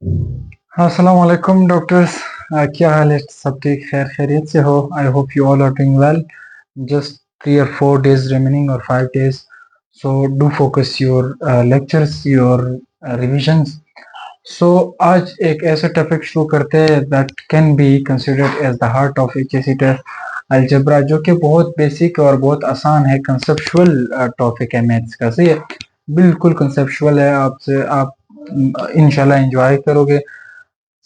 हाँ, अस्सलाम वालेकुम डॉक्टर्स। क्या हाल है? सब ठीक, खैर खैरियत से हो? I hope you all are doing well. Just 3 or 4 days remaining or 5 days, so do focus your lectures, your revisions. So आज एक ऐसा टॉपिक शुरू करते हैं that can be considered as the heart of HSC test, algebra, जो कि बहुत basic और बहुत आसान है, कंसेप्चुअल टॉपिक है मैथ्स का। सही है, बिल्कुल कंसेप्चुअल है। आपसे आप इंशाल्लाह एंजॉय करोगे।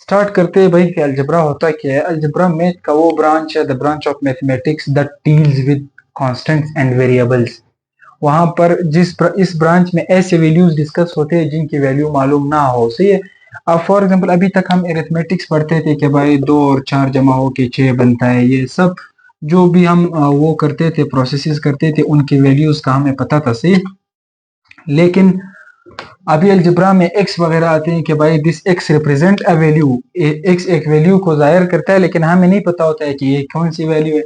स्टार्ट करते हैं भाई कि अलजेब्रा होता क्या है। अलजेब्रा मैथ का वो ब्रांच है, the branch of mathematics that deals with constants and variables. वहां पर इस ब्रांच में ऐसे वैल्यूज डिस्कस होते हैं जिनकी वैल्यू मालूम ना हो। सही है। अब फॉर एग्जांपल अभी तक हम एरिथमेटिक्स पढ़ते थे कि भाई 2 और 4 जमा हो के 6 बनता है। ये सब जो भी हम वो करते थे, प्रोसेसेस करते थे, उनकी वैल्यूज का हमें पता था। सही। लेकिन अभी अलजेब्रा में एक्स वगैरह आते हैं कि भाई this x represent a value. X एक वैल्यू को जाहिर करता है, लेकिन हमें नहीं पता होता है कि ये कौन सी वैल्यू है।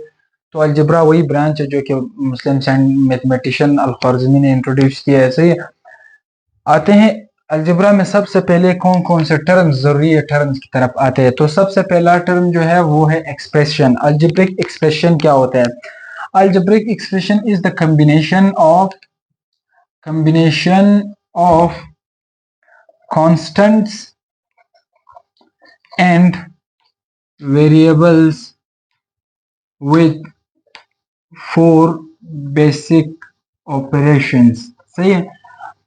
तो अलजेब्रा वही ब्रांच है जो कि मुस्लिम मैथमेटिशियन अल ख्वारिज़मी ने इंट्रोड्यूस किया है। ऐसे ही आते हैं अलजेब्रा में सबसे पहले कौन कौन से टर्म्स जरूरी है, टर्म्स की तरफ आते हैं। तो सबसे पहला टर्म जो है वो है एक्सप्रेशन। अलजेब्रिक एक्सप्रेशन क्या होता है? Algebraic expression is the combination of constants and variables with 4 basic operations। सही है।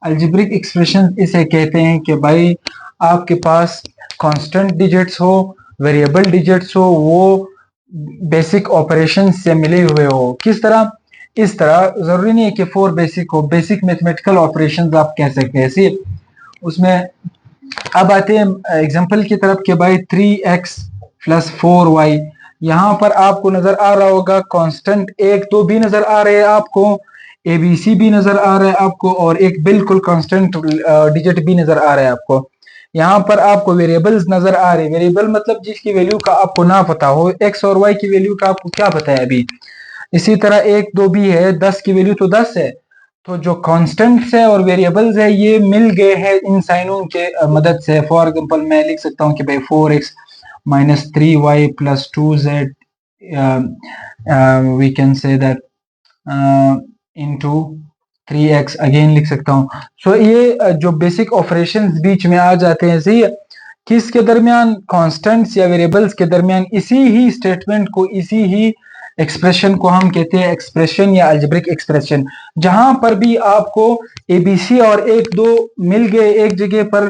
अल्जेब्रिक एक्सप्रेशन इसे कहते हैं कि भाई आपके पास कांस्टेंट डिजिट्स हो, वेरिएबल डिजिट्स हो, वो बेसिक ऑपरेशन से मिले हुए हो। किस तरह? इस तरह जरूरी नहीं है कि 4 बेसिक हो, बेसिक मैथमेटिकल ऑपरेशंस आप कह सकते हैं। सी उसमें अब आते हैं एग्जाम्पल की तरफ कि भाई 3x + 4y। यहां पर आपको नजर आ रहा होगा कांस्टेंट एक तो भी नजर आ रहे हैं आपको, ABC भी नजर आ रहा है आपको, और एक बिल्कुल कांस्टेंट डिजिट भी नजर आ रहा है आपको। यहाँ पर आपको वेरिएबल्स नजर आ रहे हैं। वेरिएबल मतलब जिसकी वैल्यू का आपको ना पता हो। एक्स और वाई की वैल्यू का आपको क्या पता है अभी। इसी तरह एक दो भी है, 10 की वैल्यू तो 10 है। तो जो कांस्टेंट्स है और वेरिएबल्स है ये मिल गए हैं इन साइनों के मदद से। फॉर एग्जांपल मैं लिख सकता हूँ कि भाई 4x - 3y + 2z, we can say that into 3x again लिख सकता हूँ। सो ये जो बेसिक ऑपरेशंस बीच में आ जाते हैं। सही है। किसके दरमियान? कांस्टेंट्स या वेरिएबल्स के दरमियान। इसी ही स्टेटमेंट को, इसी ही एक्सप्रेशन को हम कहते हैं एक्सप्रेशन या अलजेब्रिक एक्सप्रेशन। जहां पर भी आपको एबीसी और एक दो मिल गए एक जगह पर,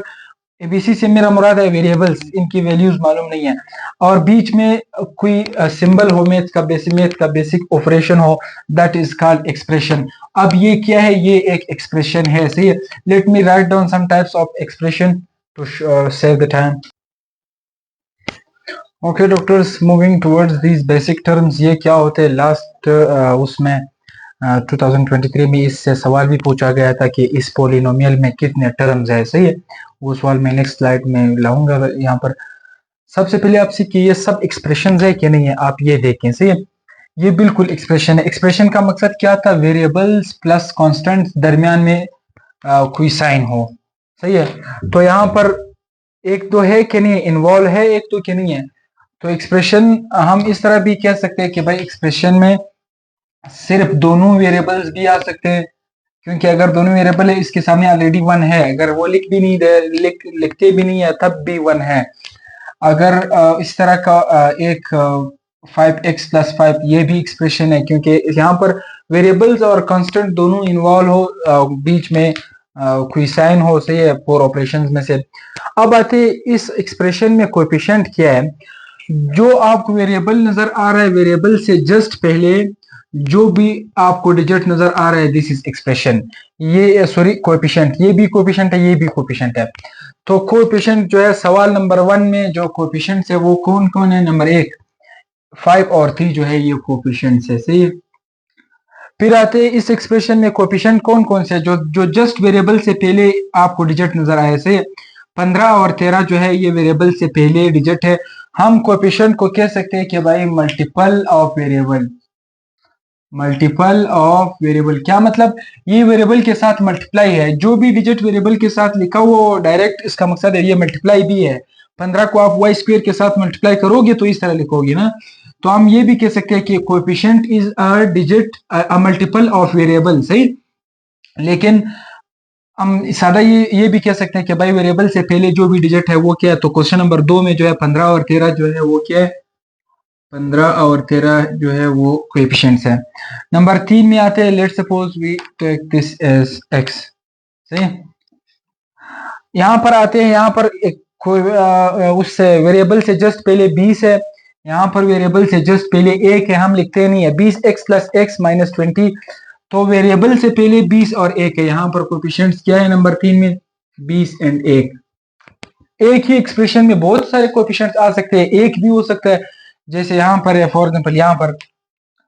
एबीसी से मेरा मुराद है वेरिएबल्स, इनकी वैल्यूज मालूम नहीं है, और बीच में कोई सिंबल हो, मैथ का बेसिक ऑपरेशन हो, दैट इज कॉल्ड एक्सप्रेशन। अब ये क्या है? ये एक एक्सप्रेशन है। सही है। Let me write down some types of expression to save the time. Okay doctors, moving towards these basic terms. ये क्या होते हैं? लास्ट उसमें 2023 में इससे सवाल भी पूछा गया था कि इस पोलिनोमियल में कितने टर्म्स है। सही है। वो सवाल मैं नेक्स्ट स्लाइड में लाऊंगा। यहाँ पर सबसे पहले आपसे कि ये सब एक्सप्रेशन है कि नहीं है, आप ये देखें। सही है। ये बिल्कुल एक्सप्रेशन है। एक्सप्रेशन का मकसद क्या था? वेरिएबल्स प्लस कांस्टेंट्स दरमियान में कोई साइन हो। सही है। तो यहाँ पर एक तो है कि नहीं, इन्वॉल्व है एक तो कि नहीं है। तो एक्सप्रेशन हम इस तरह भी कह सकते हैं कि भाई एक्सप्रेशन में सिर्फ दोनों वेरिएबल्स भी आ सकते हैं, क्योंकि अगर दोनों वेरिएबल है, इसके सामने ऑलरेडी 1 है, अगर वो लिख भी नहीं दे, लिखते भी नहीं है, तब भी 1 है। अगर इस तरह का एक 5x + 5, ये भी एक्सप्रेशन है, क्योंकि यहाँ पर वेरिएबल्स और कांस्टेंट दोनों इन्वॉल्व हो, बीच में कोई साइन हो। सही है। 4 ऑपरेशंस में से अब आते इस एक्सप्रेशन में कोएफिशिएंट क्या है। जो आपको वेरिएबल नजर आ रहा है, वेरिएबल से जस्ट पहले जो भी आपको डिजिट नजर आ रहा है, दिस इज एक्सप्रेशन। ये सॉरी कोएफिशिएंट, ये भी कोएफिशिएंट है, ये भी कोएफिशिएंट है। तो कोएफिशिएंट जो है सवाल नंबर 1 में जो कोएफिशिएंट्स है वो कौन कौन है? नंबर 1 5 और 3 जो है ये कोएफिशिएंट्स है। सही है। फिर आते हैं इस एक्सप्रेशन में कोएफिशिएंट कौन कौन से है, जो जो जस्ट वेरिएबल से पहले आपको डिजिट नजर आए। सही है। 15 और 13 जो है ये वेरिएबल से पहले डिजिट है। हम कोएफिशिएंट को कह सकते हैं कि भाई multiple of variable, multiple of variable, क्या मतलब, ये वेरिएबल के साथ मल्टीप्लाई है, जो भी डिजिट वेरिएबल के साथ लिखा हुआ वो डायरेक्ट, इसका मकसद है ये मल्टीप्लाई भी है। 15 को आप वाई स्क्वायर के साथ मल्टीप्लाई करोगे तो इस तरह लिखोगे ना। तो हम ये भी कह सकते हैं कि coefficient is a digit, a multiple of variable, सही। लेकिन हम सादा ये भी कह सकते हैं कि भाई वेरिएबल से पहले जो भी डिजिट है वो क्या है। तो क्वेश्चन नंबर 2 में जो है 15 और 13 जो है वो क्या है, 15 और 13 जो है वो कोएफिशिएंट्स है। नंबर 3 में आते हैं, let's suppose we take this as x, सही। यहाँ पर आते हैं, यहाँ पर एक उस वेरिएबल से जस्ट पहले 20 है, यहाँ पर वेरिएबल से जस्ट पहले 1 है, हम लिखते नहीं है 20x प्लस x माइनस 20। तो वेरिएबल से पहले 20 और 1 है, यहाँ पर कोएफिशिएंट्स क्या है नंबर 3 में, 20 एंड 1। एक ही एक्सप्रेशन में बहुत सारे कोएफिशिएंट्स आ सकते हैं, एक भी हो सकता है, जैसे यहाँ पर है फॉर एग्जांपल, यहाँ पर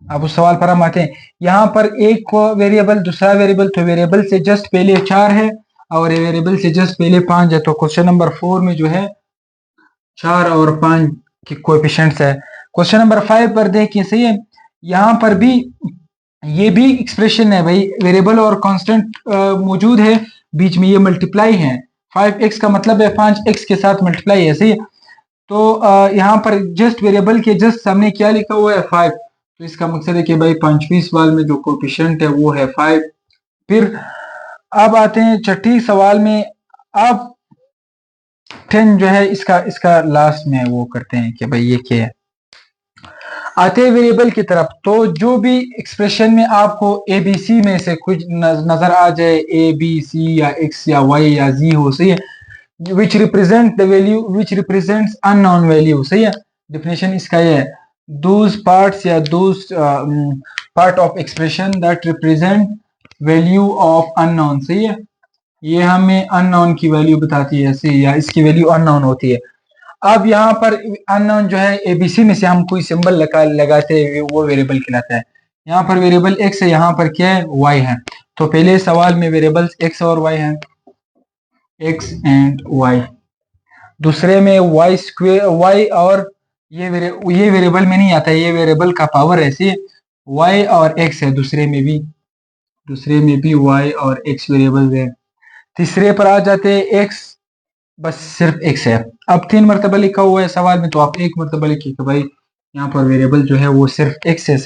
अब उस सवाल पर हम आते हैं, यहाँ पर एक वेरिएबल दूसरा वेरिएबल, तो वेरिएबल से जस्ट पहले 4 है और वेरिएबल से जस्ट पहले 5 है। तो क्वेश्चन नंबर 4 में जो है 4 और 5 के कोएफिशिएंट्स है। क्वेश्चन नंबर 5 पर देखिए, सही है, यहाँ पर भी ये भी एक्सप्रेशन है भाई, वेरिएबल और कांस्टेंट मौजूद है, बीच में ये मल्टीप्लाई है, 5x का मतलब है 5x के साथ मल्टीप्लाई है, सही है। तो यहाँ पर जस्ट वेरिएबल के जस्ट सामने क्या लिखा हुआ है, 5। तो इसका मकसद है कि भाई 5वीं सवाल में जो कोएफिशिएंट है वो है 5। फिर अब आते हैं छठी सवाल में, अब 10 जो है इसका लास्ट में वो करते हैं कि भाई ये क्या है। आते हैं वेरिएबल की तरफ, तो जो भी एक्सप्रेशन में आपको ए बी सी में से कुछ नजर आ जाए, ए बी सी या एक्स या वाई या जी हो, सही है, which represent the value which represents unknown value, सही है। डेफिनेशन इसका ये है, those parts या those part of expression that represent value of unknown, सही है, ये हमें unknown की वैल्यू बताती है, सही, या इसकी वैल्यू unknown होती है। अब यहाँ पर unknown जो है एबीसी में से हम कोई सिंबल लगाते हैं वो वेरिएबल कहलाता है। यहाँ पर वेरिएबल x है, यहाँ पर क्या है, y है। तो पहले सवाल में वेरिएबल्स x और y है, x एंड y। दूसरे में y स्क्वायर, y और ये वेरिएबल में नहीं आता है, ये वेरिएबल का पावर ऐसे y और x है, दूसरे में भी y और x वेरिएबल है। तीसरे पर आ जाते हैं x, बस सिर्फ x है। अब 3 मरतबा लिखा हुआ है सवाल में, तो आप 1 मरतबा लिखिए कि भाई यहाँ पर वेरिएबल जो है वो सिर्फ x है,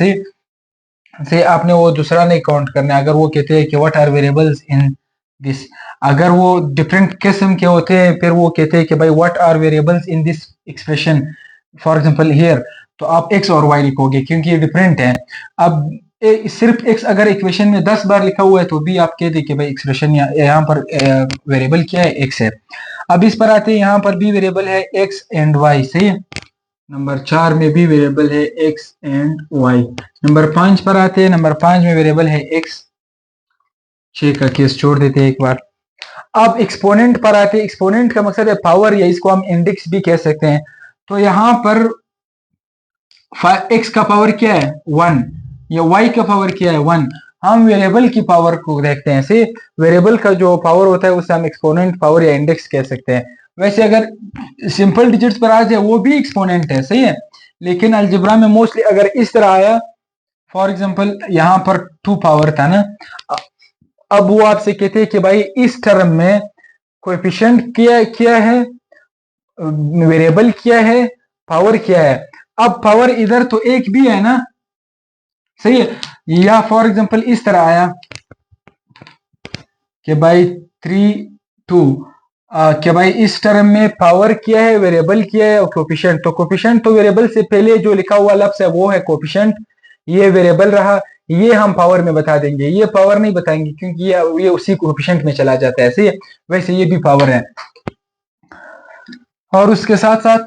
से आपने वो दूसरा नहीं काउंट करना है। अगर वो कहते हैं कि what are variables in this, अगर वो डिफरेंट किस्म के होते हैं, फिर वो कहते हैं कि भाई what are variables in this expression, for example here, तो आप x और y लिखोगे क्योंकि ये डिफरेंट है। अब सिर्फ x अगर इक्वेशन में 10 बार लिखा हुआ है तो भी आप कह दे कि भाई एक्सप्रेशन यहाँ पर वेरिएबल क्या है, x है। अब इस पर आते हैं, यहाँ पर भी वेरिएबल है x एंड y, सही है। नंबर 4 में भी वेरिएबल है x एंड y। नंबर 5 पर आते हैं, नंबर 5 में वेरिएबल है x। 6 का केस छोड़ देते हैं एक बार। अब एक्सपोनेंट पर आते हैं, एक्सपोनेंट का मकसद है पावर, या इसको हम इंडेक्स भी कह सकते हैं। तो यहाँ पर x का पावर क्या है, 1, या y का पावर क्या है, 1। हम वेरिएबल की पावर को देखते हैं, से वेरिएबल का जो पावर होता है उसे हम एक्सपोनेंट पावर या इंडेक्स कह सकते हैं। वैसे अगर सिंपल डिजिट्स पर आ जाए वो भी एक्सपोनेंट है, सही है, लेकिन अलजेब्रा में मोस्टली अगर इस तरह आया, फॉर एग्जांपल यहाँ पर 2 पावर था ना, अब वो आपसे कहते हैं कि भाई इस टर्म में कोएफिशिएंट क्या है, वेरिएबल क्या है, पावर क्या है। अब पावर इधर तो एक भी है ना, सही है, या फॉर एग्जांपल इस तरह आया कि भाई 3 2, कि भाई इस टर्म में पावर क्या है, वेरिएबल क्या है और कोएफिशिएंट। तो कोएफिशिएंट तो वेरिएबल से पहले जो लिखा हुआ लफ्ज है वो है कोएफिशिएंट, ये वेरिएबल रहा, ये हम पावर में बता देंगे, ये पावर नहीं बताएंगे क्योंकि ये उसी कोएफिशिएंट में चला जाता है, सही है। वैसे ये भी पावर है। और उसके साथ साथ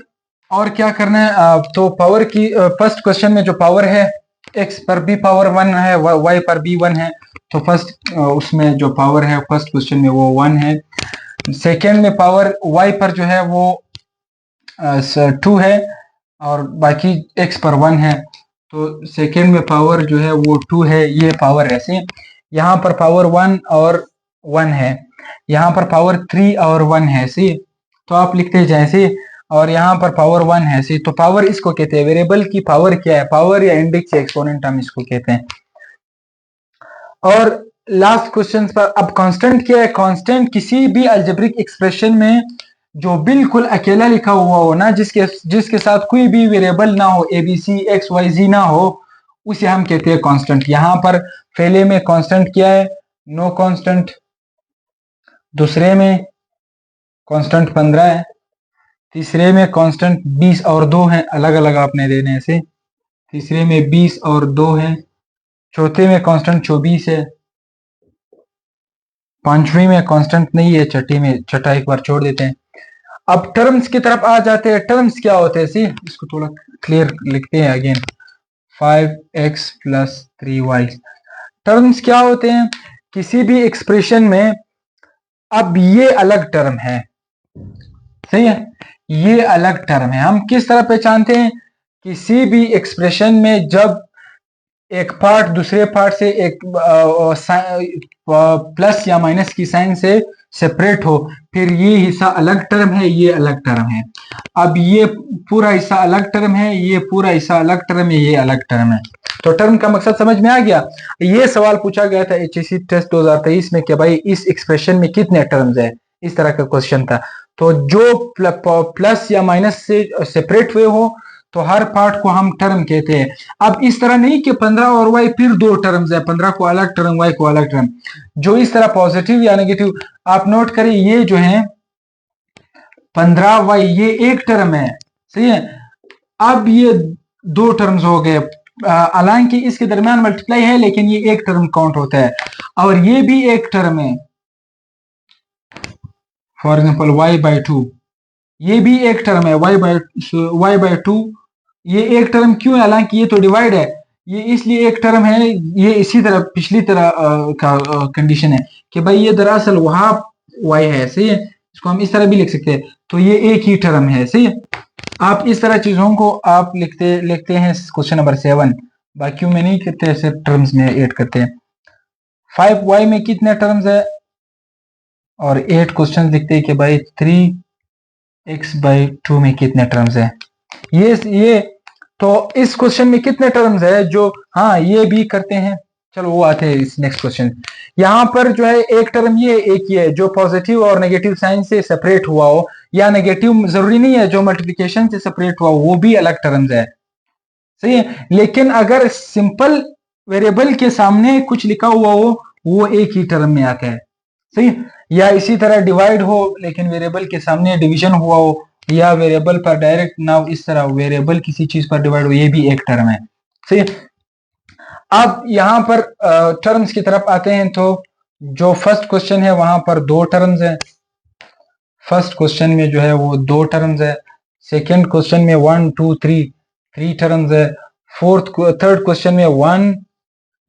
और क्या करना है, तो पावर की फर्स्ट क्वेश्चन में जो पावर है, x पर भी पावर 1 है, y पर भी 1 है, तो फर्स्ट उसमें जो पावर है फर्स्ट क्वेश्चन में वो 1 है। सेकेंड में पावर y पर जो है वो 2 है और बाकी x पर 1 है, तो सेकेंड में पावर जो है वो 2 है, ये पावर ऐसे। यहाँ पर पावर 1 और 1 है, यहाँ पर पावर 3 और 1 है, सी, तो आप लिखते जैसे, और यहाँ पर पावर 1 है, सी। तो पावर इसको कहते हैं, वेरिएबल की पावर क्या है, पावर या इंडेक्स या एक्सपोनेंट हम इसको कहते हैं। और लास्ट क्वेश्चन पर अब कांस्टेंट क्या है? कांस्टेंट किसी भी अलजेब्रिक एक्सप्रेशन में जो बिल्कुल अकेला लिखा हुआ हो ना, जिसके साथ कोई भी वेरिएबल ना हो, एबीसी एक्स वाई जी ना हो, उसे हम कहते हैं कांस्टेंट। यहां पर पहले में कांस्टेंट क्या है? No constant. दूसरे में कांस्टेंट 15 है। तीसरे में कांस्टेंट 20 और 2 हैं, अलग अलग आपने देने से। तीसरे में 20 और 2 हैं। चौथे में कांस्टेंट 24 है। पांचवी में कांस्टेंट नहीं है। छठा एक बार छोड़ देते हैं। अब टर्म्स की तरफ आ जाते हैं। टर्म्स क्या होते हैं? सी इसको थोड़ा क्लियर लिखते हैं again. 5x plus 3y। Terms क्या होते हैं? किसी भी एक्सप्रेशन में अब ये अलग टर्म है, सही है, ये अलग टर्म है। हम किस तरह पहचानते हैं? किसी भी एक्सप्रेशन में जब एक पार्ट दूसरे पार्ट से एक प्लस या माइनस की साइन से सेपरेट हो, फिर ये हिस्सा अलग टर्म है, ये अलग टर्म है। अब ये पूरा हिस्सा अलग टर्म है, ये पूरा हिस्सा अलग टर्म है, ये अलग टर्म है। तो टर्म का मकसद समझ में आ गया। ये सवाल पूछा गया था एचएससी टेस्ट 2023 में कि भाई इस एक्सप्रेशन में कितने टर्म्स है, इस तरह का क्वेश्चन था। तो जो प्लस या माइनस से सेपरेट हुए हो तो हर पार्ट को हम टर्म कहते हैं। अब इस तरह नहीं कि 15 और y फिर दो टर्म्स है, 15 को अलग टर्म, y को अलग टर्म। जो इस तरह पॉजिटिव या नेगेटिव, आप नोट करें, ये जो है 15y ये एक टर्म है, सही है। अब ये दो टर्म्स हो गए, हालांकि इसके दरमियान मल्टीप्लाई है लेकिन ये एक टर्म काउंट होता है। और ये भी एक टर्म है, फॉर एग्जाम्पल y/2, ये भी एक टर्म है, y/2। ये एक टर्म क्यों है? हालांकि ये तो डिवाइड है, ये इसलिए एक टर्म है। ये इसी तरह पिछली तरह का कंडीशन है कि भाई ये दरअसल वहां y है, सही है। इसको हम इस तरह भी लिख सकते हैं, तो ये एक ही टर्म है, सही है। आप इस तरह चीजों को आप लिखते हैं क्वेश्चन नंबर 7। बाकी में नहीं करते, सिर्फ टर्म्स में ऐड करते हैं। 5y में कितने टर्म्स है? और 8 क्वेश्चन लिखते हैं कि भाई 3x/2 में कितने टर्म्स है। ये तो इस क्वेश्चन में कितने टर्म्स है जो, हाँ ये भी करते हैं। चलो वो आते हैं इस नेक्स्ट क्वेश्चन। यहां पर जो है एक टर्म ये एक ही है जो पॉजिटिव और नेगेटिव साइन से सेपरेट हुआ हो, या नेगेटिव जरूरी नहीं है, जो मल्टीप्लिकेशन से सेपरेट हुआ हो वो भी अलग टर्म्स है, सही है। लेकिन अगर सिंपल वेरिएबल के सामने कुछ लिखा हुआ हो वो एक ही टर्म में आता है, सही। या इसी तरह डिवाइड हो लेकिन वेरिएबल के सामने डिवीजन हुआ हो, या वेरिएबल पर डायरेक्ट ना, इस तरह वेरिएबल किसी चीज पर डिवाइड हो, ये भी एक टर्म है, सही। अब यहां पर टर्म्स की तरफ आते हैं। तो जो फर्स्ट क्वेश्चन है वहां पर दो टर्म्स है। फर्स्ट क्वेश्चन में जो है वो दो टर्म्स है। सेकेंड क्वेश्चन में 1 2 3 टर्म्स है। थर्ड क्वेश्चन में 1,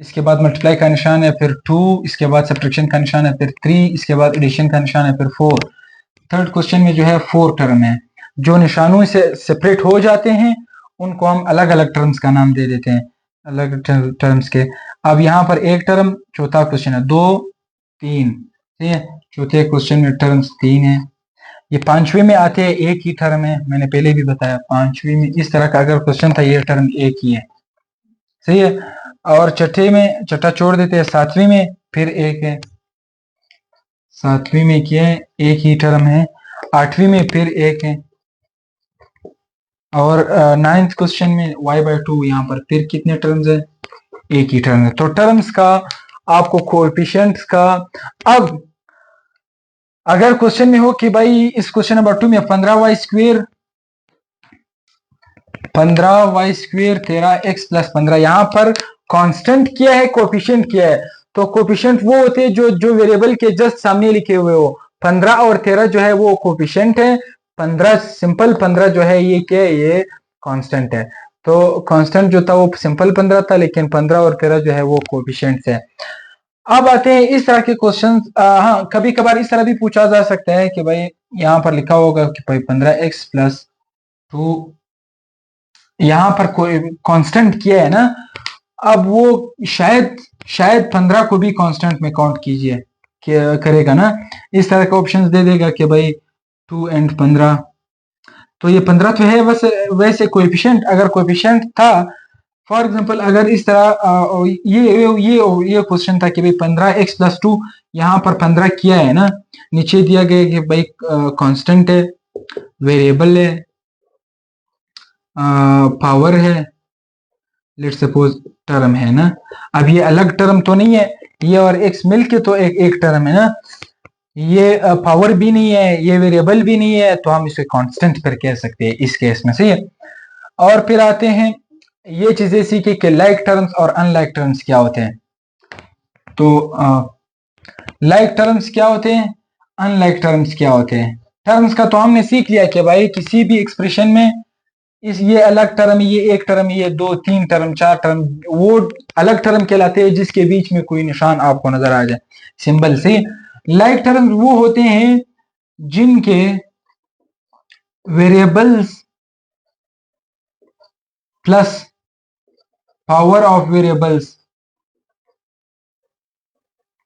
इसके बाद मल्टीप्लाई का निशान है, फिर 2, इसके बाद सब्ट्रैक्शन का निशान है, फिर 3, इसके बाद एडिशन का निशान है, फिर 4। थर्ड क्वेश्चन में जो है 4 टर्म है। जो निशानों से सेपरेट हो जाते हैं उनको हम अलग अलग टर्म्स का नाम दे देते हैं, अलग टर्म्स के। अब यहाँ पर एक टर्म, चौथा क्वेश्चन है 2 3, ठीक है। चौथे क्वेश्चन में टर्म्स 3 है। ये पांचवी में आते हैं एक ही टर्म है, मैंने पहले भी बताया। पांचवी में इस तरह का अगर क्वेश्चन था ये टर्म एक ही है, सही है। और छठे में छठा छोड़ देते हैं। सातवीं में फिर एक है, सातवीं में क्या है? एक ही टर्म है। आठवीं में फिर एक है। और 9th क्वेश्चन में y/2, यहाँ पर फिर कितने टर्म्स है? एक ही टर्म है। तो टर्म्स का आपको कोएफिशिएंट्स का, अब अगर क्वेश्चन में हो कि भाई इस क्वेश्चन नंबर 2 में 15y² 13x + 15, यहाँ पर कांस्टेंट क्या है, कोएफिशिएंट क्या है? तो कोएफिशिएंट वो होते हैं जो वेरिएबल के जस्ट सामने लिखे हुए हो। 15 और 13 जो है वो कोएफिशिएंट है। 15 सिंपल 15 जो है ये क्या है? ये कांस्टेंट है। तो कांस्टेंट जो था वो सिंपल 15 था, लेकिन 15 और 13 जो है वो कोएफिशिएंट्स है। अब आते हैं इस तरह के क्वेश्चन। हाँ, कभी कभार इस तरह भी पूछा जा सकता है कि भाई यहाँ पर लिखा होगा कि भाई 15x + 2, यहाँ पर कोई कांस्टेंट किया है ना, अब वो शायद 15 को भी कांस्टेंट में काउंट कीजिए करेगा ना, इस तरह का ऑप्शंस दे देगा कि भाई 2 and 15। तो ये 15 तो है वैसे कोएफिशिएंट, अगर कोएफिशिएंट था फॉर एग्जाम्पल अगर इस तरह ये क्वेश्चन था कि भाई 15x+2, यहाँ पर 15 किया है ना, नीचे दिया गया कि भाई कांस्टेंट है, वेरिएबल है, पावर है, लेट्स सपोज टर्म है ना। अब ये अलग टर्म तो नहीं है, ये और x मिलके तो एक टर्म है ना, ये पावर भी नहीं है, ये वेरिएबल भी नहीं है, तो हम इसे कांस्टेंट पर कह सकते हैं इस केस में, सही है। और फिर आते हैं ये चीजें सीखे कि लाइक टर्म्स और अनलाइक टर्म्स क्या होते हैं। तो लाइक टर्म्स क्या होते हैं, अनलाइक टर्म्स क्या होते हैं। टर्म्स का तो हमने सीख लिया कि भाई किसी भी एक्सप्रेशन में ये अलग टर्म, ये एक टर्म, ये दो तीन टर्म, चार टर्म, वो अलग टर्म कहलाते हैं जिसके बीच में कोई निशान आपको नजर आ जाए, सिंबल से। लाइक टर्म्स वो होते हैं जिनके variables plus power of variables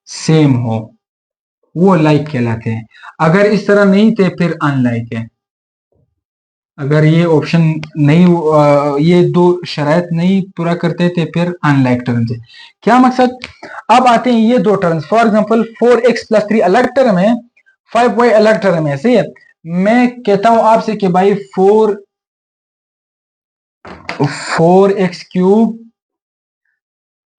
same हो, वो लाइक कहलाते हैं। अगर इस तरह नहीं थे फिर अनलाइक है। अगर ये ऑप्शन नहीं, ये दो शराइत नहीं पूरा करते थे फिर अनलाइक टर्म्स है। क्या मकसद, अब आते हैं ये दो टर्म्स, फॉर एग्जांपल 4x+3 अलग टर्म है, 5y अलग टर्म है, सही है। मैं कहता हूं आपसे कि भाई 4x³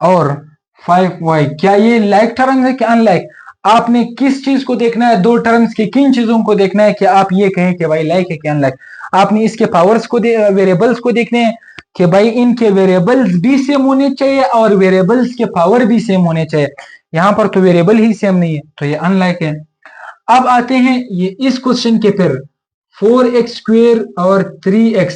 और 5y, क्या ये लाइक टर्म्स है कि अनलाइक। आपने किस चीज को देखना है, दो टर्म्स की किन चीजों को देखना है कि आप ये कहें कि भाई लाइक है कि अनलाइक। आपने इसके पावर्स को वेरिएबल्स को देखने हैं कि भाई इनके वेरिएबल्स भी सेम होने चाहिए और वेरिएबल्स के पावर भी सेम होने चाहिए। यहां पर तो वेरिएबल ही सेम नहीं है, तो ये अनलाइक है। अब आते हैं ये इस क्वेश्चन के फिर 4x² और 3x,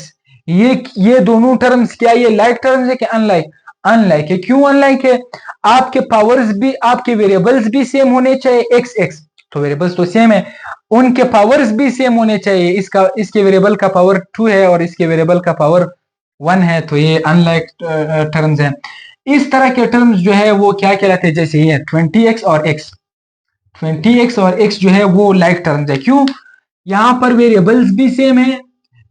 ये दोनों टर्म्स क्या ये लाइक टर्म्स है कि अनलाइक। अनलाइक है। क्यों अनलाइक है, आपके पावर्स भी, आपके वेरिएबल्स भी सेम होने चाहिए, एक्स एक्स तो वेरिएबल्स तो सेम है, उनके पावर्स भी सेम होने चाहिए। इसके वेरिएबल का पावर 2 है और इसके वेरिएबल का पावर 1 है, तो ये अनलाइक टर्म्स है। इस तरह के टर्म्स जो है वो क्या कहलाते हैं, जैसे ये 20x और x, 20x और x जो है वो लाइक टर्म्स है। क्यों, यहां पर वेरिएबल्स भी सेम है,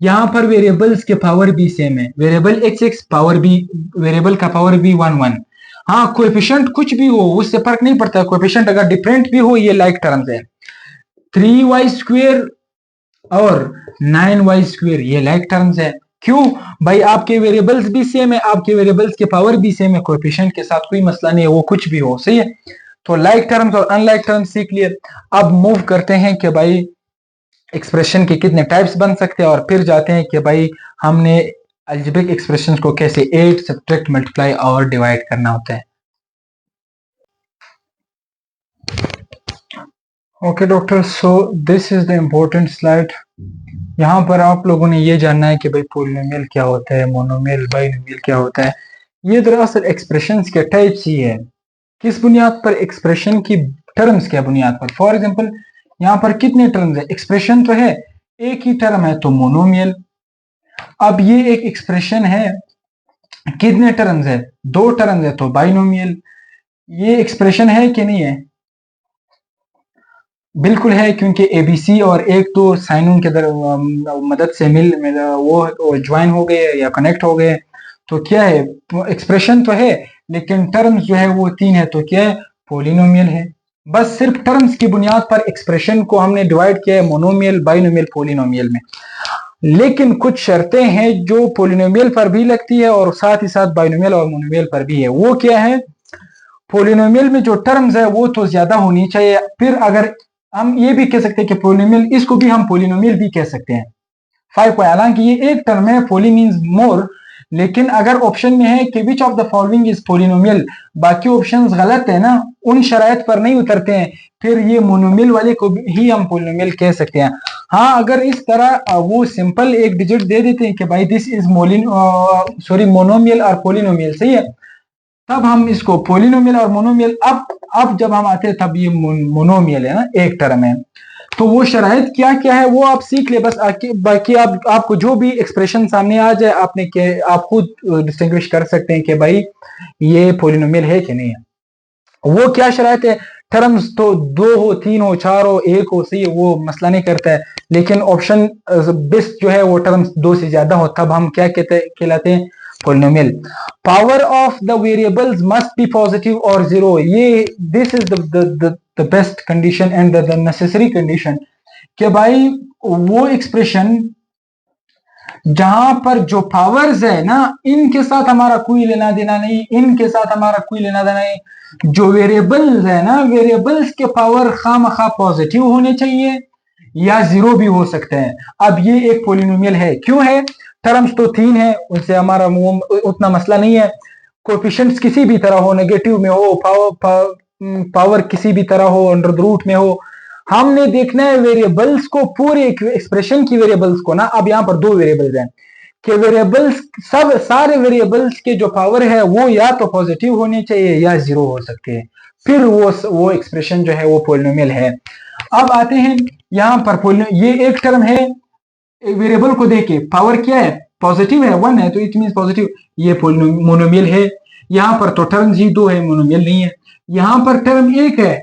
यहां पर वेरिएबल्स के पावर भी सेम है, वेरिएबल एक्स एक्स पावर भी, वेरिएबल का पावर भी 1 1। हाँ कोएफिशिएंट कुछ भी हो उससे फर्क नहीं पड़ता, कोएफिशिएंट अगर डिफरेंट भी हो ये लाइक टर्म्स है। 3y² और 9y² ये लाइक टर्म्स है। क्यों भाई, आपके वेरिएबल्स भी सेम है, आपके वेरिएबल्स के पावर भी सेम है, कोएफिशिएंट के साथ कोई मसला नहीं है, वो कुछ भी हो, सही है। तो लाइक टर्म्स और अनलाइक टर्म्स सीख लिए। अब मूव करते हैं कि भाई एक्सप्रेशन के कितने टाइप्स बन सकते हैं, और फिर जाते हैं कि भाई हमने अलजेब्रिक एक्सप्रेशंस को कैसे ऐड, सब्ट्रैक्ट, मल्टीप्लाई और डिवाइड करना होता है। Okay doctor, so this is the important slide. यहाँ पर आप लोगों ने ये जानना है कि भाई पॉलिनोमियल क्या होता है, मोनोमियल, बाइनोमियल क्या होता है। ये दरअसल एक्सप्रेशंस के टाइप्स ही है, किस बुनियाद पर, एक्सप्रेशन की टर्म्स के बुनियाद पर। फॉर एग्जांपल यहाँ पर कितने टर्म्स है, एक्सप्रेशन तो है एक ही टर्म है तो मोनोमियल। अब ये एक एक्सप्रेशन है, कितने टर्म्स है, दो टर्म्स है तो बाइनोमियल। ये एक्सप्रेशन है कि नहीं है, बिल्कुल है, क्योंकि एबीसी और एक तो साइन उनके मदद से वो ज्वाइन हो गए या कनेक्ट हो गए, तो क्या है, एक्सप्रेशन तो है लेकिन टर्म्स जो है वो तीन है, तो क्या है, पॉलिनोमियल है। बस सिर्फ टर्म्स की बुनियाद पर एक्सप्रेशन को हमने डिवाइड किया है मोनोमियल, बाइनोमियल, पॉलिनोमियल में। लेकिन कुछ शर्तें हैं जो पॉलिनोमियल पर भी लगती है और साथ ही साथ बाइनोमियल और मोनोमियल पर भी है। वो क्या है, पॉलिनोमियल में जो टर्म्स है वो तो ज्यादा होनी चाहिए। फिर अगर हम ये भी कह सकते हैं कि पॉलिनोमियल, इसको भी हम पॉलिनोमियल भी कह सकते हैं 5 को, हालांकि ये एक टर्म है, पॉली मींस मोर, लेकिन अगर ऑप्शन में है कि which of the following is polynomial, बाकी ऑप्शंस गलत है ना, उन शराइत पर नहीं उतरते हैं, फिर ये मोनोमियल वाले को ही हम पॉलिनोमियल कह सकते हैं। हाँ अगर इस तरह वो सिंपल एक डिजिट दे देते हैं कि भाई दिस इज मोनोमियल और पॉलिनोमियल, सही है, तब हम इसको पॉलिनोमियल और मोनोमियल। अब जब हम आते हैं तब ये मोनोमियल है ना, एक टर्म है। तो वो शराइत क्या क्या है वो आप सीख ले बस, बाकी आपको जो भी एक्सप्रेशन सामने आ जाए आप खुद डिस्टिंग्विश कर सकते हैं कि भाई ये पॉलिनोमियल है कि नहीं है। वो क्या शराइत है, टर्म्स तो दो हो, तीन हो, चार हो, एक हो, सही है, वो मसला नहीं करता है, लेकिन ऑप्शन बेस्ट जो है वो टर्म्स दो से ज्यादा हो, तब हम क्या कहलाते हैं, polynomial. Power of the variables must be positive और जीरो, ये this is the best condition and the necessary condition कि भाई वो एक्सप्रेशन जहां पर जो पावर्स है ना, इनके साथ हमारा कोई लेना देना नहीं, इनके साथ हमारा कोई लेना देना नहीं। जो वेरिएबल्स है ना, वेरिएबल्स के पावर खामखा पॉजिटिव होने चाहिए या जीरो भी हो सकते हैं। अब ये एक पोलिनोमियल है, क्यों है? टर्म्स तो 3 है, उससे हमारा उतना मसला नहीं है। कोएफिशिएंट्स किसी भी तरह हो, नेगेटिव में हो, पावर किसी भी तरह हो, अंडर द रूट में हो, हमने देखना है वेरिएबल्स को, पूरे एक्सप्रेशन की वेरिएबल्स को ना। अब यहाँ पर 2 वेरिएबल्स हैं कि वेरिएबल्स सब सारे वेरिएबल्स के जो पावर है वो या तो पॉजिटिव होने चाहिए या जीरो हो सकते हैं, फिर वो एक्सप्रेशन जो है वो पोलिनोमियल है। अब आते हैं यहाँ पर ये एक टर्म है, वेरिएबल को देखे पावर क्या है, पॉजिटिव है, 1 है, तो इट मीन पॉजिटिव, ये मोनोमियल है। यहाँ पर तो टर्म जी 2 है, मोनोमियल नहीं है। यहाँ पर टर्म 1 है,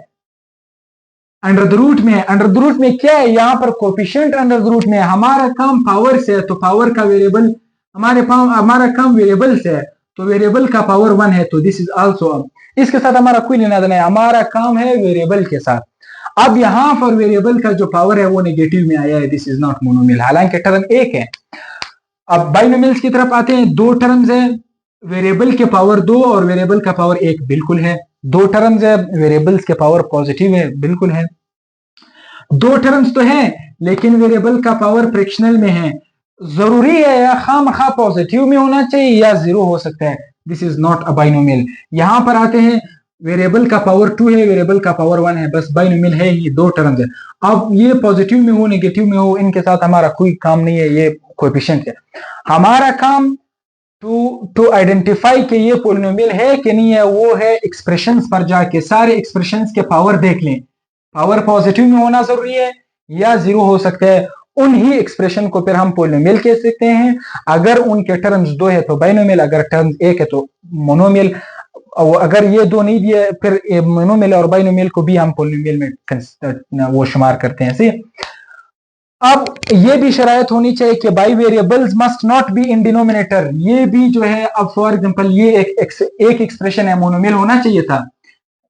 अंडर द रूट में है। अंडर द रूट में क्या है? यहाँ पर कोएफिशिएंट अंडर द रूट में है। हमारा काम पावर से है, तो पावर का वेरिएबल हमारा काम वेरिएबल से है, तो वेरिएबल का पावर 1 है, तो दिस इज आल्सो, इसके साथ हमारा कोई लेना देना है, हमारा काम है वेरिएबल के साथ। अब यहाँ पर वेरिएबल का जो पावर है वो नेगेटिव में आया है, दिस इज नॉट मोनोमियल, हालांकि टर्म 1 है। अब बाइनोमियल्स की तरफ आते हैं, 2 टर्म्स है, वेरिएबल के पावर 2 और वेरिएबल का पावर 1 बिल्कुल है। 2 टर्म्स है, वेरिएबल्स के पावर पॉजिटिव है, बिल्कुल है। 2 टर्म्स तो है लेकिन वेरिएबल का पावर फ्रैक्शनल में है, जरूरी है या खामखा पॉजिटिव में होना चाहिए या जीरो हो सकता है, this is not a binomial. यहां पर आते हैं, वेरिएबल का पावर 2 है, वेरिएबल का पावर 1 है, बस बाइनोमियल है, ये 2 टर्म्स है। अब ये पॉजिटिव में हो, नेगेटिव में हो, इनके साथ हमारा कोई काम नहीं है, ये कोएफिशिएंट है। हमारा काम टू आइडेंटिफाई कि ये पोलिनोमियल है कि नहीं है, वो है एक्सप्रेशंस पर जाके सारे एक्सप्रेशंस के पावर देख लें, पावर पॉजिटिव में होना जरूरी है या जीरो हो सकता है, उन्हीं एक्सप्रेशन को फिर हम पोलिनोमियल कह सकते हैं। अगर उनके टर्म्स 2 है तो बाइनोमियल, अगर टर्म्स 1 है तो मोनोमियल, अगर ये 2 नहीं दिए फिर मोनोमियल और बाइनोमियल को भी हम पोलिनोमियल में वो शुमार करते हैं। सी, अब ये भी शरायत होनी चाहिए कि by variables must not be in denominator, ये भी जो है, अब फॉर एग्जांपल ये एक एक्सप्रेशन है, मोनोमियल होना चाहिए था,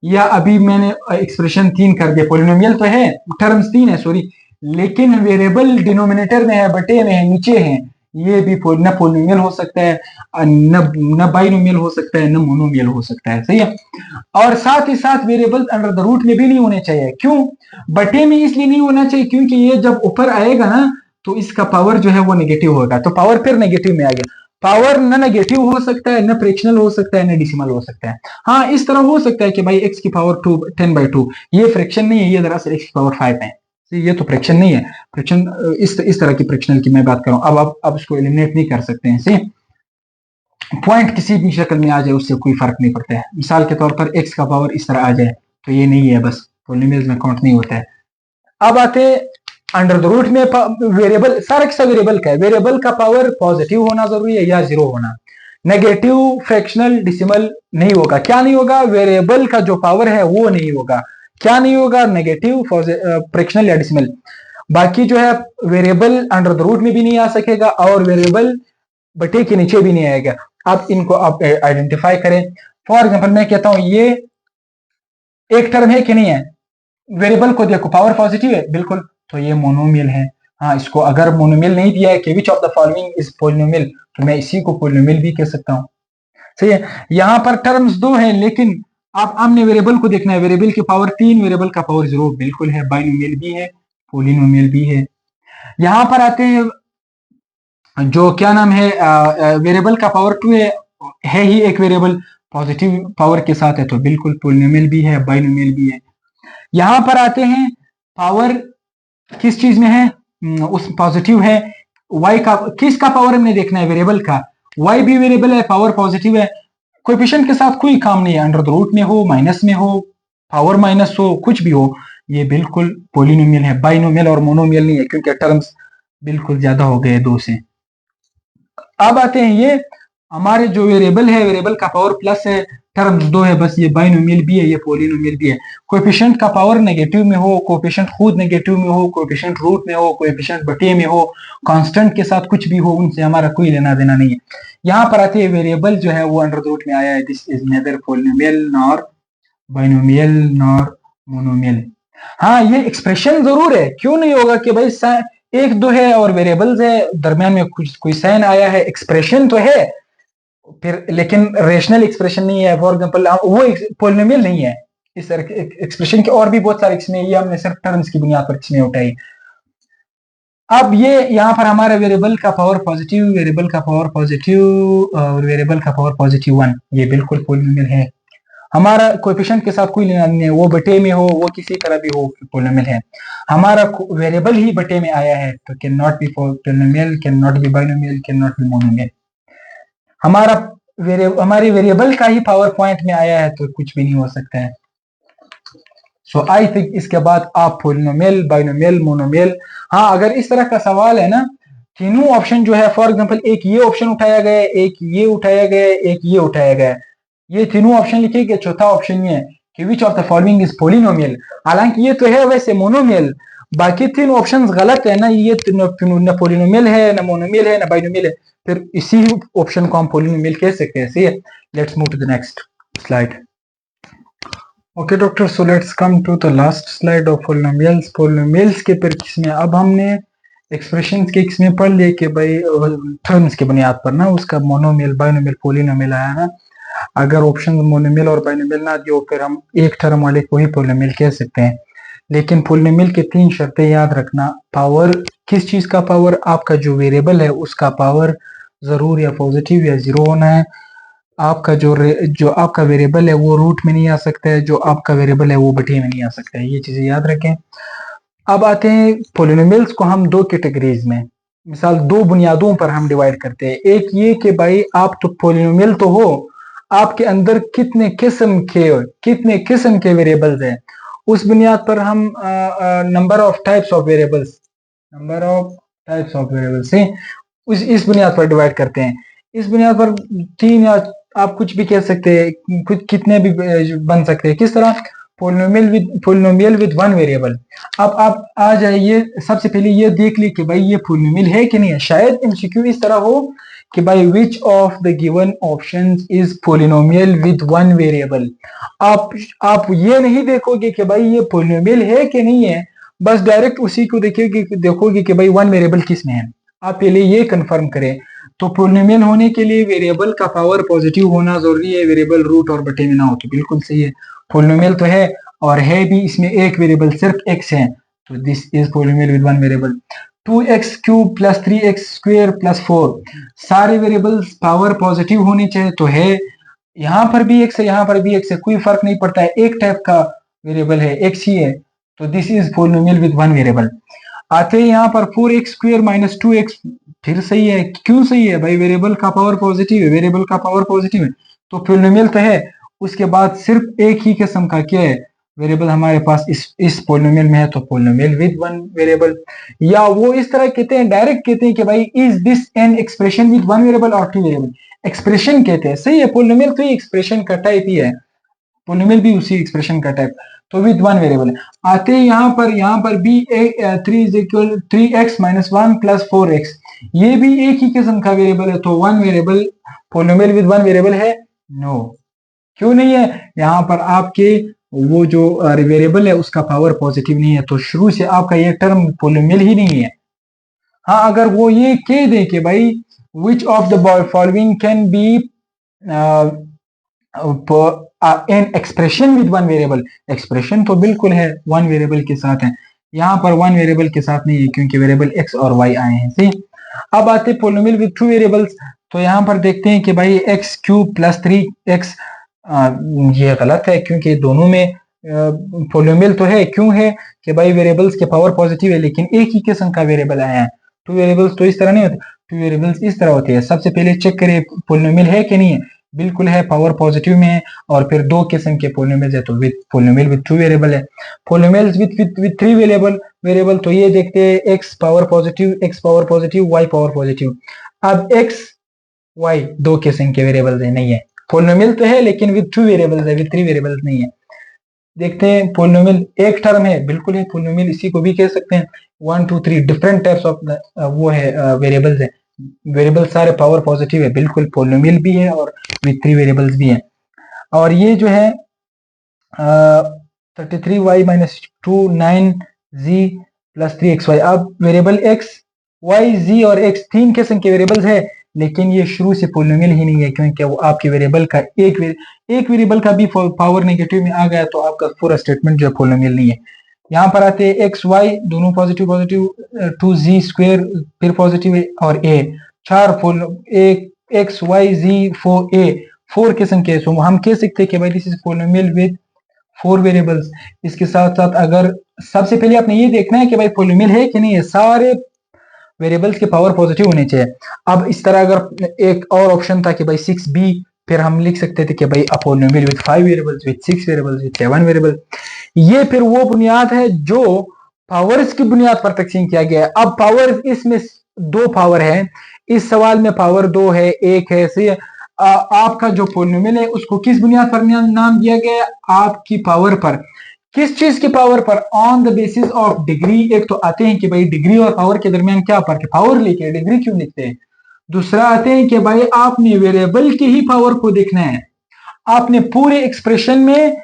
या अभी मैंने एक्सप्रेशन 3 कर दिया, पोलिनोमियल तो है, टर्म्स 3 है सॉरी, लेकिन वेरिएबल डिनोमिनेटर में है, बटे में है, नीचे है, ये भी न पोलिनोमियल हो सकता है, न बाइनोमियल हो सकता है, न मोनोमियल हो सकता है। सही है। और साथ ही साथ वेरिएबल अंडर द रूट में भी नहीं होने चाहिए। क्यों? बटे में इसलिए नहीं होना चाहिए क्योंकि ये जब ऊपर आएगा ना तो इसका पावर जो है वो नेगेटिव होगा, तो पावर फिर नेगेटिव में आ गया। पावर न नेगेटिव हो सकता है, न फ्रैक्शनल हो सकता है, न डेसिमल हो सकता है। हाँ, इस तरह हो सकता है कि भाई x की पावर 10/2, ये फ्रैक्शन नहीं है, ये दरअसल x की पावर 5 है, ये तो फ्रैक्शन नहीं है। फ्रैक्शन इस तरह की फ्रैक्शनल की मैं बात कर रहा हूँ। अब इसको एलिमिनेट नहीं कर सकते हैं। सी, पॉइंट किसी भी शक्ल में आ जाए उससे कोई फर्क नहीं पड़ता है। मिसाल के तौर पर x का पावर इस तरह आ जाए तो ये नहीं है, बस पोलिनोमियल्स में काउंट नहीं होता है। अब आते अंडर द रूट में, वेरिएबल सारा किस्सा वेरिएबल का है, वेरिएबल का पावर पॉजिटिव होना जरूरी है या जीरो होना, नेगेटिव, फ्रैक्शनल, डिसिमल नहीं होगा। क्या नहीं होगा? वेरिएबल का जो पावर है वो नहीं होगा। क्या नहीं होगा? नेगेटिव, फ्रैक्शनल या डिसिमल। बाकी जो है वेरिएबल अंडर द रूट में भी नहीं आ सकेगा और वेरिएबल बटे के नीचे भी नहीं आएगा। आप इनको आप आइडेंटिफाई करें। फॉर एग्जाम्पल मैं कहता हूं ये एक टर्म है कि नहीं है, वेरिएबल को देखो, पावर पॉजिटिव है, बिल्कुल, तो ये मोनोमियल है। हाँ, इसको अगर मोनोमियल नहीं दिया है कि which of the following is polynomial, तो मैं इसी को पोलिनोमियल भी कह सकता हूँ। सही है। यहाँ पर टर्म्स 2 है लेकिन आप हमने वेरिएबल को देखना है, वेरिएबल की पावर 3, वेरिएबल का पावर 0, बिल्कुल है, बाइनोमियल भी है, पोलिनोमियल भी है। यहाँ पर आते हैं, जो क्या नाम है, वेरिएबल का पावर 2 है ही एक वेरिएबल, पॉजिटिव पावर के साथ है, तो बिल्कुल पोलिनोमियल भी है, बाइनोमियल भी है। यहां पर आते हैं, पावर किस चीज में है, उस पॉजिटिव है, y का, किसका पावर हमने देखना है, वेरिएबल का, y भी वेरिएबल है, पावर पॉजिटिव है, कोएफिशिएंट के साथ कोई काम नहीं है, अंडर द रूट में हो, माइनस में हो, पावर माइनस हो, कुछ भी हो, ये बिल्कुल पोलिनोमियल है, बाइनोमियल और मोनोमियल नहीं है, क्योंकि टर्म्स बिल्कुल ज्यादा हो गए 2 से। अब आते हैं, ये हमारे जो वेरिएबल है, वेरिएबल का पावर प्लस है, टर्म्स दो है बस, ये बाइनोमियल भी है, ये पॉलिनोमियल भी है। कोएफिशिएंट का पावर नेगेटिव में हो, कोएफिशिएंट खुद नेगेटिव में हो, कोएफिशिएंट रूट में हो, कोएफिशिएंट बटे में हो, कांस्टेंट के साथ कुछ भी हो, उनसे हमारा कोई लेना देना नहीं है। यहाँ पर आते हैं वेरिएबल जो है वो अंडर रूट में आया है, this is nether polynomial nor binomial nor monomial. हाँ ये एक्सप्रेशन जरूर है, क्यों नहीं होगा कि भाई एक दो है और वेरिएबल्स है, दरमियान में कुछ कोई साइन आया है, एक्सप्रेशन तो है फिर, लेकिन रेशनल एक्सप्रेशन नहीं है। फॉर एग्जांपल वो पॉलिनोमियल नहीं है। इस एक्सप्रेशन के और भी बहुत सारे किस्में, ये हमने सिर्फ टर्म्स की बुनियाद पर किस्में उठाई। अब ये यहाँ पर हमारा वेरिएबल का पावर पॉजिटिव, वेरिएबल का पावर पॉजिटिव और वेरिएबल का पावर पॉजिटिव 1, ये बिल्कुल पॉलिनोमियल है। हमारा कोएफिशिएंट के साथ कोई लेना नहीं है, वो बटे में हो, वो किसी तरह भी हो, पॉलिनोमियल है। हमारा वेरिएबल ही बटे में आया है, तो can not be polynomial, can not be binomial, can not be monomial. हमारे वेरिएबल का ही पावर पॉइंट में आया है, तो कुछ भी नहीं हो सकता है। सो आई थिंक इसके बाद आप पॉलिनोमियल, बाइनोमियल, मोनोमियल, हाँ अगर इस तरह का सवाल है ना, तीनों ऑप्शन जो है, फॉर एग्जांपल एक ये ऑप्शन उठाया गया, एक ये उठाया गया, एक ये उठाया गया, ये तीनों ऑप्शन लिखे गए, चौथा ऑप्शन ये है कि which of the following is polynomial, हालांकि ये तो है वैसे मोनोमियल, बाकी तीन ऑप्शंस गलत है ना, ये न पॉलिनोमियल है, न मोनोमियल है, न बाइनोमियल है, फिर इसी ऑप्शन को हम पॉलिनोमियल कह सकते हैं। सही है, let's move to the next slide. Okay doctor, so let's come to the last slide of polynomials. Polynomials के फिर किस्में, अब हमने एक्सप्रेशंस के किस्में पढ़ लिए कि भाई टर्म्स की बुनियाद पर ना उसका मोनोमियल, बाइनोमियल, पॉलिनोमियल आया ना, अगर ऑप्शन मोनोमियल और बाइनोमियल ना दियो फिर हम एक टर्म वाले को ही पॉलिनोमियल कह सकते हैं। लेकिन पॉलिनोमियल की तीन शर्तें याद रखना। पावर, किस चीज का पावर, आपका जो वेरिएबल है उसका पावर जरूर या पॉजिटिव या जीरो होना है। आपका जो आपका वेरिएबल है वो रूट में नहीं आ सकता है, जो आपका वेरिएबल है वो बटे में नहीं आ सकता है, ये चीजें याद रखें। अब आते हैं पॉलिनोमियल्स को हम दो कैटेगरीज में, मिसाल दो बुनियादों पर हम डिवाइड करते हैं। एक ये कि भाई आप तो पॉलिनोमियल तो हो, आपके अंदर कितने किस्म के वेरिएबल्स हैं, उस बुनियाद पर हम number of types of variables से इस बुनियाद पर डिवाइड करते हैं। इस बुनियाद पर तीन या आप कुछ भी कह सकते हैं, कुछ कितने भी बन सकते हैं। किस तरह, पॉलिनोमियल विद वन वेरिएबल। अब आप आ जाइए, सबसे पहले ये देख ली कि भाई ये पॉलिनोमियल है कि नहीं है। शायद एमसीक्यू इस तरह हो कि भाई which of the given options is polynomial with one variable. आप ये नहीं देखोगे कि भाई ये पॉलिनोमियल है कि नहीं है, बस डायरेक्ट उसी को देखोगे कि भाई वन वेरिएबल किस में है। आप पहले ये कंफर्म करें। तो पॉलिनोमियल होने के लिए वेरिएबल का पावर पॉजिटिव होना जरूरी है, वेरिएबल रूट और बटे में ना हो, तो बिल्कुल सही है। पॉलिनोमियल तो है, और है भी, इसमें एक वेरिएबल सिर्फ x है, तो this is polynomial with one variable. 2x cube plus 3x square plus 4, सारे वेरिएबल्स पावर पॉजिटिव होनी चाहिए, तो है। यहाँ पर भी x है, यहाँ पर भी x है, कोई फर्क नहीं पड़ता है, एक टाइप का वेरिएबल है, x ही है, तो this is polynomial with one variable. आते हैं यहाँ पर 4x स्क्वायर माइनस 2x, फिर सही है। क्यों सही है भाई, वेरिएबल का पावर पॉजिटिव है, वेरिएबल का पावर पॉजिटिव है, तो पॉलिनोमियल तो है। उसके बाद सिर्फ एक ही किस्म का क्या है वेरिएबल हमारे पास इस पॉलिनोमियल में है, तो पॉलिनोमियल विद वन वेरिएबल। या वो इस तरह कहते हैं, डायरेक्ट कहते हैं कि भाई is this an expression with one variable और टू वेरिएबल, एक्सप्रेशन कहते हैं। सही है, पॉलिनोमियल तो एक्सप्रेशन का टाइप ही है, पॉलिनोमियल भी उसी एक्सप्रेशन का टाइप, तो विद वन वेरिएबल। आते हैं यहाँ पर भी 3x माइनस 1 प्लस 4x, ये भी एक ही किस्म का वेरिएबल है, तो one variable, polynomial with one variable है? नो, क्यों नहीं है? यहाँ पर आपके वो जो वेरिएबल है उसका पावर पॉजिटिव नहीं है, तो शुरू से आपका ये टर्म पॉलिनोमियल ही नहीं है। हाँ, अगर वो ये कह दे कि भाई which of the following can be an expression with one variable, expression तो बिल्कुल है, वन वेरिएबल के साथ है। यहाँ पर वन वेरिएबल के साथ नहीं है, क्योंकि वेरिएबल x और y आए हैं। सही। अब आते पॉलिनोमियल विद टू वेरिएबल्स, तो यहाँ पर देखते हैं कि भाई x क्यूब प्लस 3x, ये गलत है, क्योंकि दोनों में पॉलिनोमियल तो है। क्यों है कि भाई वेरिएबल्स के पावर पॉजिटिव है, लेकिन एक ही किस्म का वेरिएबल आया है। टू वेरिएबल्स तो इस तरह नहीं होते, टू वेरिएबल्स इस तरह होते हैं। सबसे पहले चेक करें पॉलिनोमियल है कि नहीं है, बिल्कुल है, पावर पॉजिटिव में है, और फिर दो किस्म के पॉलिनोमियल है, तो with polynomial with two variable है। पॉलिनोमियल्स विद थ्री वेरिएबल, तो ये देखते हैं x power positive, y power positive. अब x y दो किस्म के वेरिएबल नहीं है, पोलिनोमियल तो है लेकिन विद 2 वेरिएबल्स है, विद 3 वेरिएबल्स नहीं है। देखते हैं पोलिनोमियल एक टर्म है, बिल्कुल है पोलिनोमियल, इसी को भी कह सकते हैं। 1 2 3 डिफरेंट टाइप्स ऑफ वो है वेरिएबल्स है, वेरिएबल सारे पावर पॉजिटिव है, बिल्कुल पोलिनोमियल भी है और विद 3 वेरिएबल्स भी है। और ये जो है 33y minus 2 9z plus 3xy। अब वेरिएबल x y z और x तीन किस्म के वेरिएबल्स है, लेकिन ये शुरू से पोलिनोमियल ही नहीं है, क्योंकि वो आपके वेरिएबल का एक वेरिएबल का भी पावर नेगेटिव में आ गया तो आपका पूरा स्टेटमेंट जो है पोलिनोमियल नहीं है। यहाँ पर आते हैं एक्स वाई दोनों पॉजिटिव पॉजिटिव, 2z स्क्वायर फिर पॉजिटिव है और a चार एक्स वाई जी 4 किस्म के। सो हम कह सकते हैं कि भाई this is polynomial with 4 variables. इसके साथ साथ अगर सबसे पहले आपने ये देखना है कि भाई पोलिनोमियल है कि नहीं है, सारे वेरिएबल्स के पावर पॉजिटिव होने चाहिए। अब इस तरह अगर एक और ऑप्शन था कि भाई 6b, फिर हम लिख सकते थे कि भाई a polynomial with 5 variables, with 6 variables, with 7 variable. ये फिर वो बुनियाद है जो पावर्स की बुनियाद पर तकसीम किया गया है। अब पावर इसमें 2 पावर है, इस सवाल में पावर 2 है, 1 है। सही है। आपका जो पोलिनोमियल है उसको किस बुनियाद पर नाम दिया गया है? आपकी पावर पर। किस चीज की पावर पर? On the basis of degree. एक तो आते हैं कि भाई डिग्री और पावर के दरमियान क्या फर्क है, पावर लेके डिग्री क्यों लिखते हैं। दूसरा आते हैं कि भाई आपने वेरिएबल की ही पावर को देखना है, आपने पूरे एक्सप्रेशन में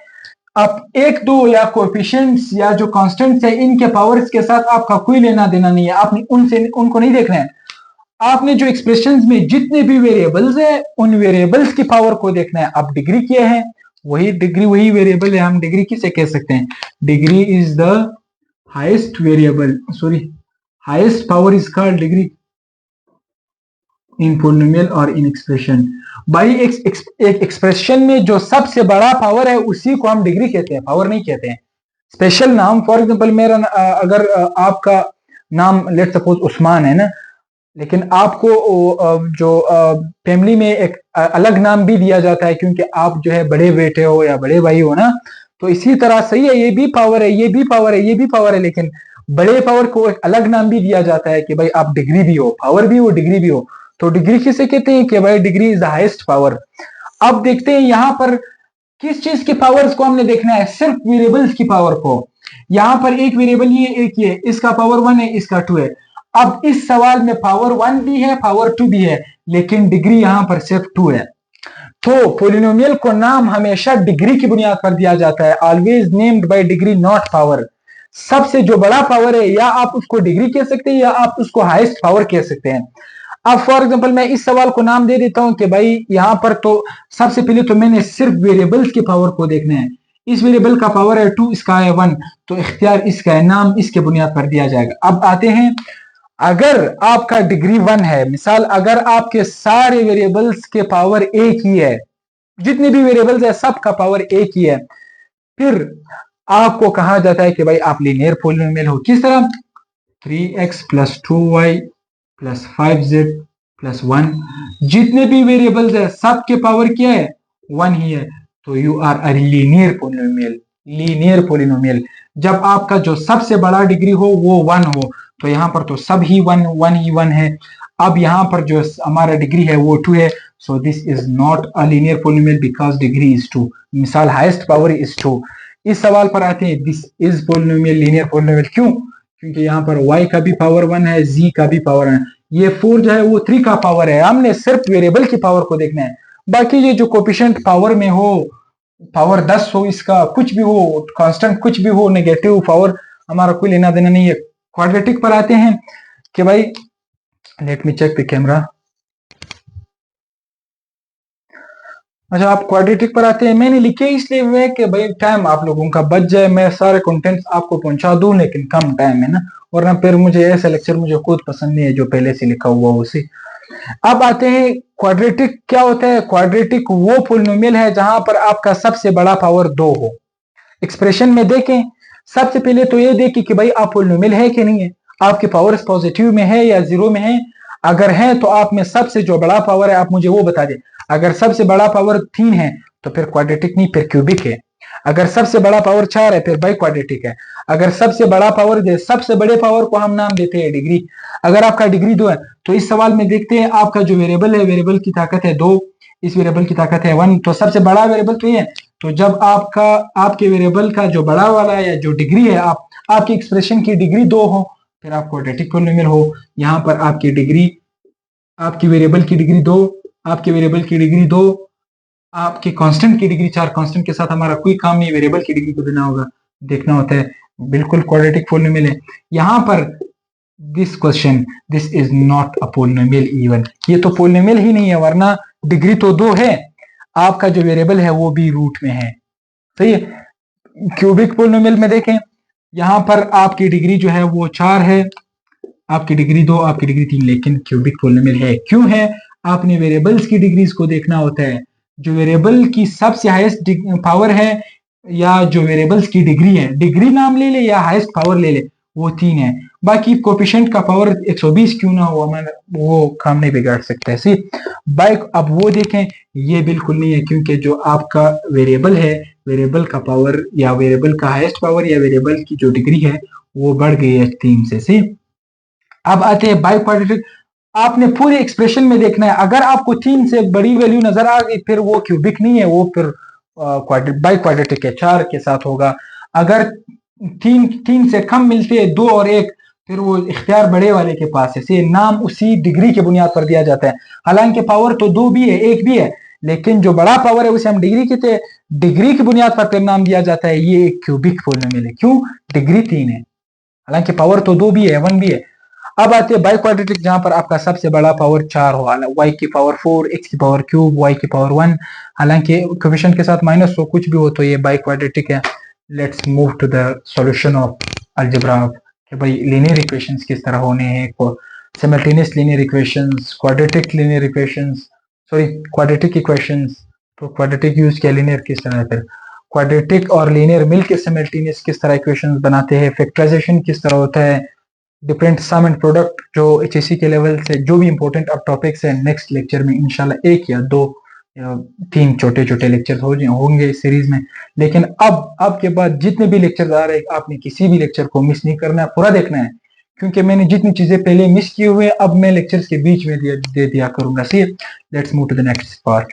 आप 1 2 या कोएफिशिएंट्स या जो कांस्टेंट्स है इनके पावर्स के साथ आपका कोई लेना देना नहीं है, आपने उनको नहीं देखना है। आपने जो एक्सप्रेशंस में जितने भी वेरिएबल्स है उन वेरिएबल्स की पावर को देखना है। अब डिग्री क्या है? वही डिग्री वही वेरिएबल है। हम डिग्री किसे कह सकते हैं? Degree is the highest variable, sorry highest power is called degree in polynomial और इन एक्सप्रेशन। भाई एक एक्सप्रेशन में जो सबसे बड़ा पावर है उसी को हम डिग्री कहते हैं, पावर नहीं कहते हैं। स्पेशल नाम, फॉर एग्जांपल मेरा अगर आपका नाम लेट सपोज उस्मान है ना, लेकिन आपको जो फैमिली में एक अलग नाम भी दिया जाता है क्योंकि आप जो है बड़े बेटे हो या बड़े भाई हो ना, तो इसी तरह सही है, ये भी पावर है, ये भी पावर है, ये भी पावर है, लेकिन बड़े पावर को एक अलग नाम भी दिया जाता है कि भाई आप डिग्री भी हो, पावर भी हो, डिग्री भी हो। तो डिग्री किसे कहते हैं? कि भाई degree is the highest power. अब देखते हैं यहां पर किस चीज के पावर्स को हमने देखना है, सिर्फ वेरिएबल्स की पावर को। यहां पर एक वेरिएबल ये एक ये, इसका पावर 1 है, इसका 2 है। अब इस सवाल में पावर 1 भी है, पावर 2 भी है, लेकिन डिग्री यहां पर सिर्फ 2 है। तो पोलिनोमियल को नाम हमेशा डिग्री की बुनियाद पर दिया जाता है, always named by degree not power. सबसे जो बड़ा पावर है या आप उसको डिग्री कह सकते हैं या आप उसको हाईएस्ट पावर कह सकते हैं। अब फॉर एग्जांपल मैं इस सवाल को नाम दे देता हूं कि भाई यहां पर तो सबसे पहले तो मैंने सिर्फ वेरिएबल्स की पावर को देखना है। इस वेरिएबल का पावर है 2, इसका है 1, तो इख्तियार इसका है, नाम इसके बुनियाद पर दिया जाएगा। अब आते हैं, अगर आपका डिग्री 1 है, मिसाल अगर आपके सारे वेरिएबल्स के पावर एक ही है, जितने भी वेरिएबल्स है सबका पावर एक ही है, फिर आपको कहा जाता है कि भाई आप लीनियर पोलिनोमियल हो। किस तरह? 3x plus 2y plus 5z plus 1, जितने भी वेरिएबल्स है सबके पावर क्या है? 1 ही है, तो you are a linear polynomial. Linear polynomial जब आपका जो सबसे बड़ा डिग्री हो वो 1 हो, तो यहां पर तो सब ही 1 है। अब यहां पर जो हमारा डिग्री है वो 2 है, so this is not a linear polynomial because degree is 2। मिसाल हाईएस्ट पावर इज 2। इस सवाल पर आते हैं, this is polynomial linear polynomial. क्यों? क्योंकि यहाँ पर y का भी पावर 1 है, z का भी पावर है, ये 4 जो है वो 3 का पावर है। हमने सिर्फ वेरिएबल की पावर को देखना है, बाकी ये जो कोफिशिएंट पावर में हो, पावर 10 हो, इसका कुछ भी हो, कांस्टेंट कुछ भी हो, नेगेटिव पावर, हमारा कोई लेना देना नहीं है। क्वाड्रेटिक पर आते हैं कि भाई let me check the camera. अच्छा, आप क्वाड्रेटिक पर आते हैं, मैंने लिखे इसलिए हुए कि भाई टाइम आप लोगों का बच जाए, मैं सारे कंटेंट्स आपको पहुंचा दूं, लेकिन कम टाइम है ना, वरना फिर मुझे ऐसा लेक्चर मुझे खुद पसंद नहीं है जो पहले से लिखा हुआ उसी। अब आते हैं क्वाड्रेटिक क्या होता है। क्वाड्रेटिक वो पोलिनोमियल है जहां पर आपका सबसे बड़ा पावर 2 हो। एक्सप्रेशन में देखें, सबसे पहले तो ये देखें कि भाई आप पोलिनोमियल है कि नहीं है, आपके पावर्स पॉजिटिव में है या जीरो में है। अगर है तो आप में सबसे जो बड़ा पावर है आप मुझे वो बता दें। अगर सबसे बड़ा पावर 3 है तो फिर क्वाड्रेटिक नहीं, फिर क्यूबिक है। अगर सबसे बड़ा पावर 4 है फिर बाई क्वाड्रेटिक है। अगर सबसे बड़ा पावर दे, सबसे बड़े पावर को हम नाम देते हैं डिग्री। अगर आपका डिग्री 2 है तो इस सवाल में देखते हैं आपका जो वेरिएबल है, वेरिएबल की ताकत है 2, इस वेरिएबल की ताकत है 1, तो सबसे बड़ा वेरिएबल तो ये है। तो जब आपके वेरिएबल का जो बड़ा वाला है या जो डिग्री है, आपकी एक्सप्रेशन की डिग्री 2 हो, फिर आप क्वाड्रेटिक पॉलिनोमियल हो। यहाँ पर आपकी डिग्री, आपकी वेरिएबल की डिग्री 2, आपके वेरिएबल की डिग्री 2, आपके कांस्टेंट की डिग्री 4। कांस्टेंट के साथ हमारा कोई काम नहीं, वेरिएबल की डिग्री को देखना होता है। बिल्कुल क्वाड्रेटिक पॉलिनोमियल है। यहाँ पर this is not a polynomial even, ये तो पॉलिनोमियल ही नहीं है, वरना डिग्री तो 2 है, आपका जो वेरिएबल है वो भी रूट में है। सही है। क्यूबिक पॉलिनोमियल में देखें, यहाँ पर आपकी डिग्री जो है वो 4 है, आपकी डिग्री 2, आपकी डिग्री 3, लेकिन क्यूबिक पॉलिनोमियल है। क्यों है? आपने वेरिएबल्स की डिग्रीज को देखना होता है। जो वेरिएबल की सबसे हाईएस्ट पावर है या जो वेरिएबल्स की डिग्री है, डिग्री नाम ले ले या हाईएस्ट पावर ले ले, वो 3 है। बाकी कोफिशिएंट का पावर 120 क्यों ना हो, हमारा वो काम नहीं बिगाड़ सकता है। सी बाइक, अब वो देखें, ये बिल्कुल नहीं है, क्योंकि जो आपका वेरिएबल है, वेरिएबल का पावर या वेरिएबल का हाईएस्ट पावर या वेरिएबल की जो डिग्री है वो बढ़ गई है 3 से। सी अब आते हैं बाई क्वाड्रेटिक। आपने पूरे एक्सप्रेशन में देखना है, अगर आपको 3 से बड़ी वैल्यू नजर आ गई, फिर वो क्यूबिक नहीं है, वो फिर बाई क्वाड्रेटिक है, 4 के साथ होगा। अगर 3 से कम मिलते हैं, 2 और 1, फिर वो इख्तियार बड़े वाले के पास है। से नाम उसी डिग्री के बुनियाद पर दिया जाता है। हालांकि पावर तो 2 भी है, 1 भी है, लेकिन जो बड़ा पावर है उसे हम डिग्री कहते हैं। डिग्री की बुनियाद पर फिर नाम दिया जाता है, ये एक क्यूबिक पॉलिनोमियल है। क्यों? डिग्री 3 है, हालांकि पावर तो 2 भी है, 1 भी है। अब आते हैं बाई क्वाड्रेटिक, जहां पर आपका सबसे बड़ा पावर 4 हो, y की पावर 4, x की पावर क्यूब, y की पावर 1, हालांकि कोफिशिएंट के साथ माइनस हो, कुछ भी हो, तो ये बाई क्वाड्रेटिक है। Let's move to the solution of algebra, कि भाई लीनियर इक्वेशंस किस तरह होने हैं, simultaneous linear equations, quadratic linear equations, sorry quadratic equations. तो क्वाड्रेटिक यूज किया, लीनियर किस तरह है, फिर क्वाड्रेटिक और लीनियर मिलकर सिमल्टेनियस किस तरह इक्वेशंस बनाते हैं, फैक्टराइजेशन किस तरह होता है, डिफरेंट सम एंड प्रोडक्ट जो एचएससी के लेवल से जो भी इंपॉर्टेंट अब टॉपिक्स है, नेक्स्ट लेक्चर में इंशाल्लाह 1 या 2 या 3 छोटे छोटे लेक्चर होंगे इस सीरीज में। लेकिन अब के बाद जितने भी लेक्चर आ रहे हैं, आपने किसी भी लेक्चर को मिस नहीं करना है, पूरा देखना है, क्योंकि मैंने जितनी चीजें पहले मिस किए हुए अब मैं लेक्चर्स के बीच में दे दिया करूंगा। See let's move to the next part.